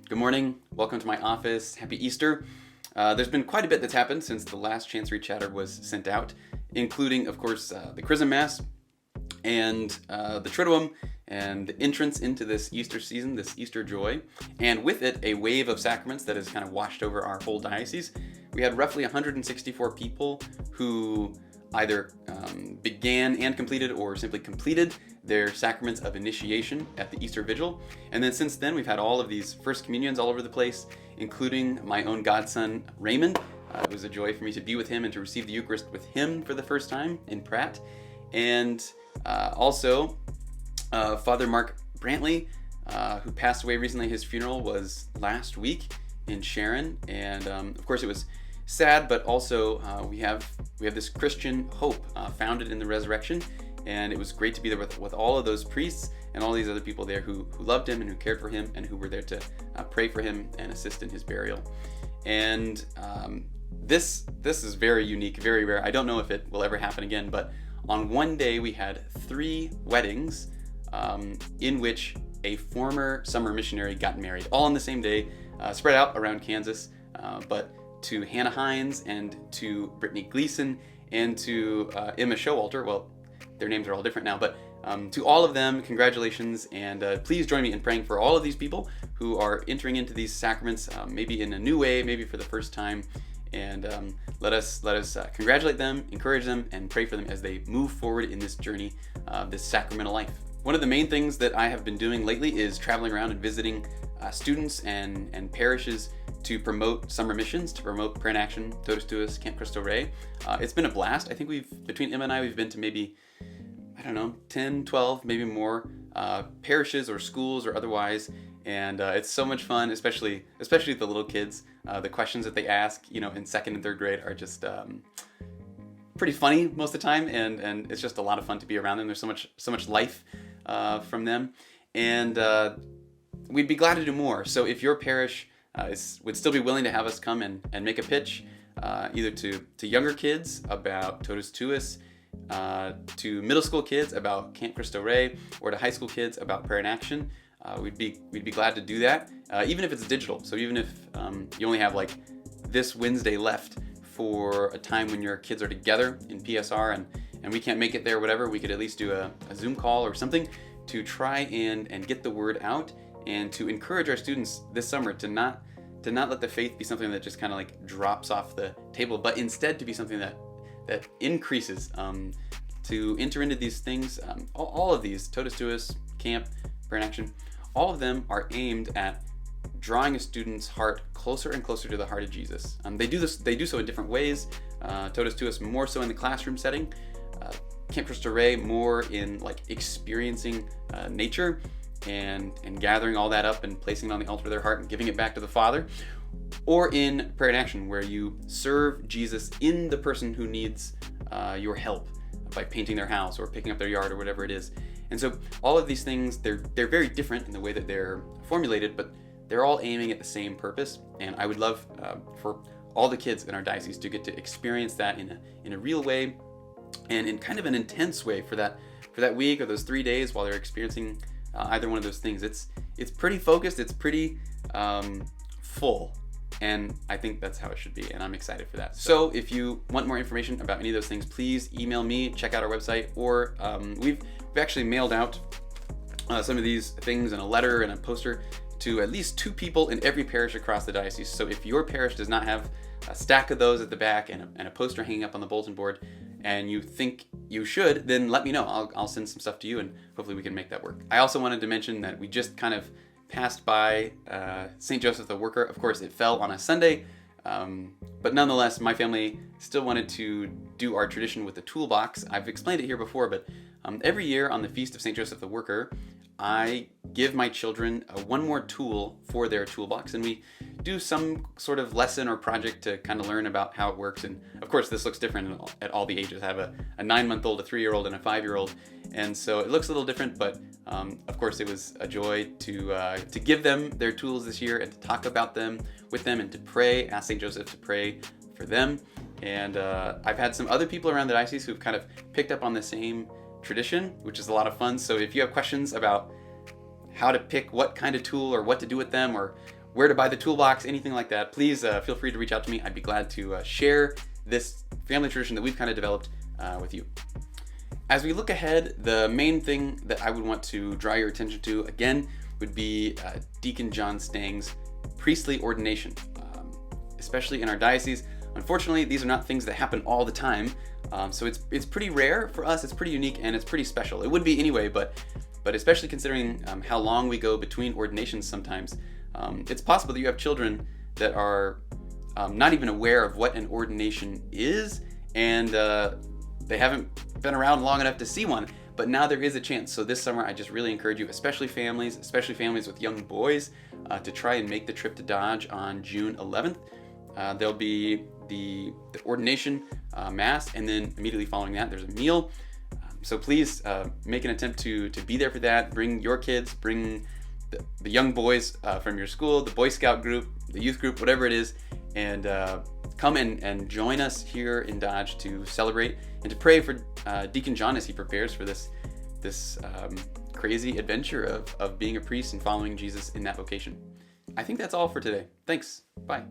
Good morning. Welcome to my office. Happy Easter. There's been quite a bit that's happened since the last Chancery Chatter was sent out, including, of course, the Chrism Mass and the Triduum and the entrance into this Easter season, this Easter joy, and with it, a wave of sacraments that has kind of washed over our whole diocese. We had roughly 164 people who either began and completed or simply completed their sacraments of initiation at the Easter Vigil. And then since then, we've had all of these First Communions all over the place, including my own godson, Raymond. It was a joy for me to be with him and to receive the Eucharist with him for the first time in Pratt. And also, Father Mark Brantley, who passed away recently. His funeral was last week in Sharon. And of course, it was sad, but also we have this Christian hope founded in the resurrection, and it was great to be there with all of those priests and all these other people there who loved him and who cared for him and who were there to pray for him and assist in his burial. And this is very unique, very rare. I don't know if it will ever happen again, but on one day we had 3 weddings in which a former summer missionary got married, all on the same day, spread out around Kansas, but to Hannah Hines and to Brittany Gleason and to Emma Showalter. Well, their names are all different now, but to all of them, congratulations, and please join me in praying for all of these people who are entering into these sacraments, maybe in a new way, maybe for the first time, and let us congratulate them, encourage them, and pray for them as they move forward in this journey, this sacramental life. One of the main things that I have been doing lately is traveling around and visiting students and parishes to promote summer missions, to promote Prayer in Action, Totus Tuus, Camp Cristo Rey. It's been a blast. I think between Emma and I, we've been to maybe, 10, 12, maybe more parishes or schools or otherwise. And it's so much fun, especially the little kids. The questions that they ask, in 2nd and 3rd grade are just pretty funny most of the time. And it's just a lot of fun to be around them. There's so much life from them. And we'd be glad to do more. So if your parish would still be willing to have us come and make a pitch, either to younger kids about Totus Tuus, to middle school kids about Camp Cristo Rey, or to high school kids about Prayer in Action, we'd be glad to do that, even if it's digital. So even if you only have like this Wednesday left for a time when your kids are together in PSR and we can't make it there, whatever, we could at least do a Zoom call or something to try and get the word out, and to encourage our students this summer to not let the faith be something that just kind of like drops off the table, but instead to be something that increases, to enter into these things. All of these, Totus Tuus, Camp, Prayer in Action, all of them are aimed at drawing a student's heart closer and closer to the heart of Jesus. They do so in different ways. Totus Tuus more so in the classroom setting, Camp Cristo Rey more in like experiencing nature and gathering all that up and placing it on the altar of their heart and giving it back to the Father, or in Prayer in Action, where you serve Jesus in the person who needs your help by painting their house or picking up their yard or whatever it is. And so all of these things, they're very different in the way that they're formulated, but they're all aiming at the same purpose. And I would love for all the kids in our diocese to get to experience that in a real way and in kind of an intense way for that week or those 3 days while they're experiencing either one of those things. It's pretty focused, it's pretty full, and I think that's how it should be, and I'm excited for that. So if you want more information about any of those things, please email me, check out our website, or we've actually mailed out some of these things in a letter and a poster to at least 2 people in every parish across the diocese. So if your parish does not have a stack of those at the back and a poster hanging up on the bulletin board, and you think you should, then let me know. I'll send some stuff to you, and hopefully we can make that work. I also wanted to mention that we just kind of passed by St. Joseph the Worker. Of course, it fell on a Sunday, but nonetheless, my family still wanted to do our tradition with the toolbox. I've explained it here before, but every year on the Feast of St. Joseph the Worker, I give my children one more tool for their toolbox, and we do some sort of lesson or project to kind of learn about how it works. And of course, this looks different at all the ages. I have a 9-month-old, a 3-year-old, and a 5-year-old, and so it looks a little different, but of course, it was a joy to give them their tools this year and to talk about them with them and to pray, ask St. Joseph to pray for them. And I've had some other people around the diocese who've kind of picked up on the same tradition, which is a lot of fun. So if you have questions about how to pick what kind of tool or what to do with them, or where to buy the toolbox, anything like that, please feel free to reach out to me. I'd be glad to share this family tradition that we've kind of developed with you. As we look ahead, the main thing that I would want to draw your attention to, again, would be Deacon John Stang's priestly ordination, especially in our diocese. Unfortunately, these are not things that happen all the time, so it's pretty rare for us. It's pretty unique and it's pretty special. It would be anyway, but especially considering how long we go between ordinations sometimes, it's possible that you have children that are not even aware of what an ordination is, and they haven't been around long enough to see one. But now there is a chance. So this summer, I just really encourage you, especially families with young boys, to try and make the trip to Dodge on June 11th. There'll be the ordination mass, and then immediately following that, there's a meal. So please make an attempt to be there for that. Bring your kids, bring the young boys from your school, the Boy Scout group, the youth group, whatever it is, and come and join us here in Dodge to celebrate and to pray for Deacon John as he prepares for this crazy adventure of being a priest and following Jesus in that vocation. I think that's all for today. Thanks. Bye.